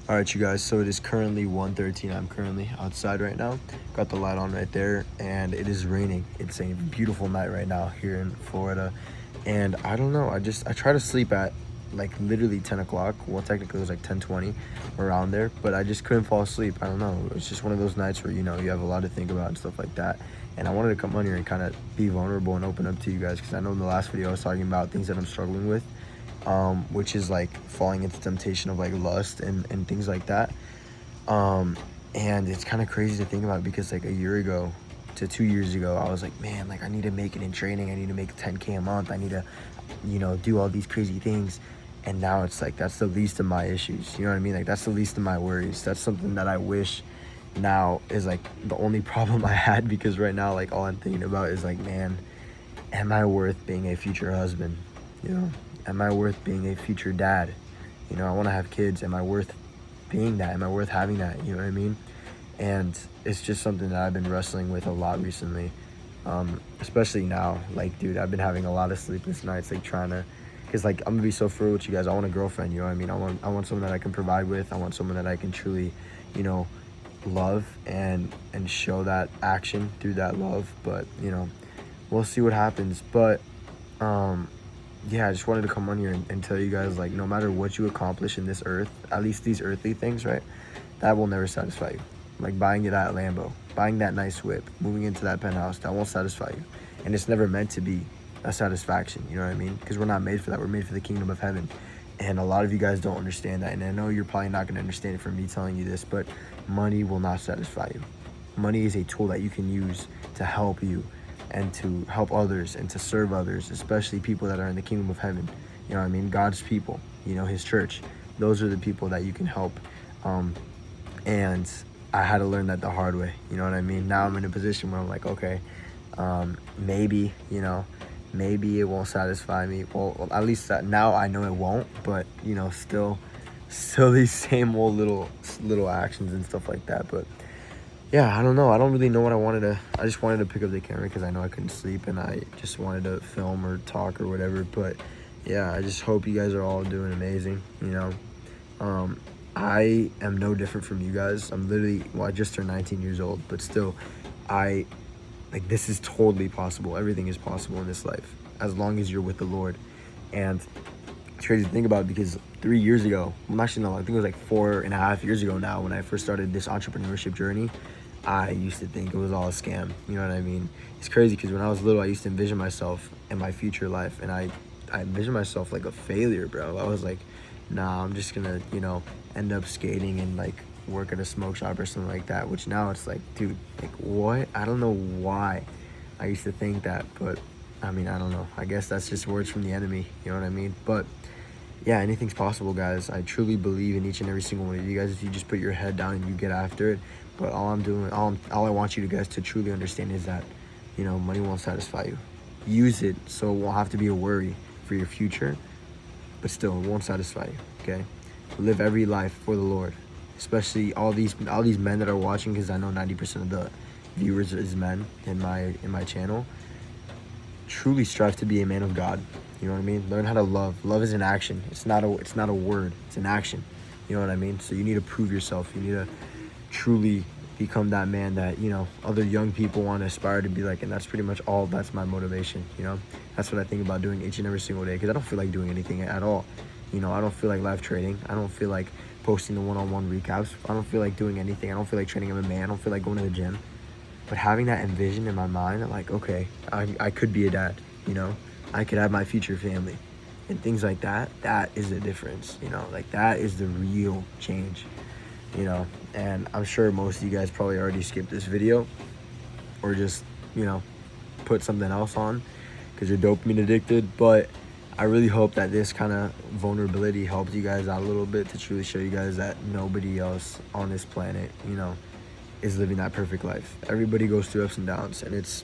All right, you guys, so it is currently 1:13. I'm currently outside right now. Got the light on right there, and it is raining. It's a beautiful night right now here in Florida. And I don't know, I try to sleep at like literally 10 o'clock. Well, technically it was like 10:20 around there, but I just couldn't fall asleep. I don't know. It's just one of those nights where, you have a lot to think about and stuff like that. And I wanted to come on here and kind of be vulnerable and open up to you guys, because I know in the last video I was talking about things that I'm struggling with, which is like falling into temptation of like lust and things like that. And it's kind of crazy to think about, because like a year ago to 2 years ago, I was like, man, like I need to make it in training. I need to make 10K a month. I need to, do all these crazy things. And now it's like, that's the least of my issues. You know what I mean? Like that's the least of my worries. That's something that I wish now is like the only problem I had, because right now, like all I'm thinking about is like, man, am I worth being a future husband? Am I worth being a future dad? I want to have kids. Am I worth being that? Am I worth having that? You know what I mean? And it's just something that I've been wrestling with a lot recently, especially now. Like, dude, I've been having a lot of sleepless nights, like trying to, because like I'm gonna be so for with you guys. I want a girlfriend. You know what I mean? I want someone that I can provide with. I want someone that I can truly, love and show that action through that love. But we'll see what happens. But yeah, I just wanted to come on here and tell you guys, like, no matter what you accomplish in this earth, at least these earthly things, right, that will never satisfy you. Like buying you that Lambo, buying that nice whip, moving into that penthouse, that won't satisfy you. And it's never meant to be a satisfaction, you know what I mean? Because we're not made for that. We're made for the kingdom of heaven. And a lot of you guys don't understand that. And I know you're probably not going to understand it from me telling you this, but money will not satisfy you. Money is a tool that you can use to help you and to help others and to serve others, especially people that are in the kingdom of heaven. You know what I mean? God's people, his church. Those are the people that you can help. And I had to learn that the hard way. You know what I mean? Now I'm in a position where I'm like, okay, maybe, maybe it won't satisfy me. Well, at least now I know it won't, but, still these same old little actions and stuff like that. But yeah, I don't know. I don't really know what I just wanted to pick up the camera because I know I couldn't sleep, and I just wanted to film or talk or whatever. But yeah, I just hope you guys are all doing amazing, I am no different from you guys. I'm literally, I just turned 19 years old, but still, this is totally possible. Everything is possible in this life, as long as you're with the Lord. And it's crazy to think about, because 3 years ago, well, actually no, I think it was like 4.5 years ago now, when I first started this entrepreneurship journey, I used to think it was all a scam. You know what I mean? It's crazy, because when I was little, I used to envision myself in my future life, and I envisioned myself like a failure, bro. I was like, nah, I'm just gonna, end up skating and like work at a smoke shop or something like that, which now it's like, dude, like what? I don't know why I used to think that, but I mean, I don't know. I guess that's just words from the enemy, you know what I mean? But yeah, anything's possible, guys. I truly believe in each and every single one of you guys if you just put your head down and you get after it. But all I want you guys to truly understand is that, money won't satisfy you. Use it so it won't have to be a worry for your future, but still, it won't satisfy you, okay? Live every life for the Lord, especially all these men that are watching, because I know 90% of the viewers is men in my channel. Truly strive to be a man of God. You know what I mean? Learn how to love. Love is an action. It's not a word. It's an action. You know what I mean? So you need to prove yourself. You need to truly become that man that, other young people want to aspire to be like. And that's pretty much all. That's my motivation. That's what I think about doing each and every single day, because I don't feel like doing anything at all. I don't feel like live trading. I don't feel like posting the one-on-one recaps. I don't feel like doing anything. I don't feel like training MMA. I don't feel like going to the gym. But having that envision in my mind, like, okay, I could be a dad, I could have my future family and things like that. That is the difference, like that is the real change, and I'm sure most of you guys probably already skipped this video or just, put something else on because you're dopamine addicted. But I really hope that this kind of vulnerability helps you guys out a little bit, to truly show you guys that nobody else on this planet, is living that perfect life. Everybody goes through ups and downs, and it's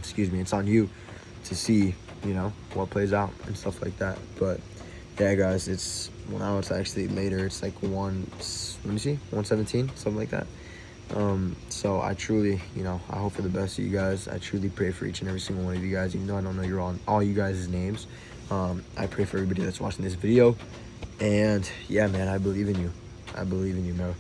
excuse me, it's on you to see, what plays out and stuff like that. But yeah, guys, now it's actually later. It's like 1:17, something like that. So I truly, I hope for the best of you guys. I truly pray for each and every single one of you guys, even though I don't know all you guys' names. I pray for everybody that's watching this video. And yeah, man, I believe in you. I believe in you, Mo.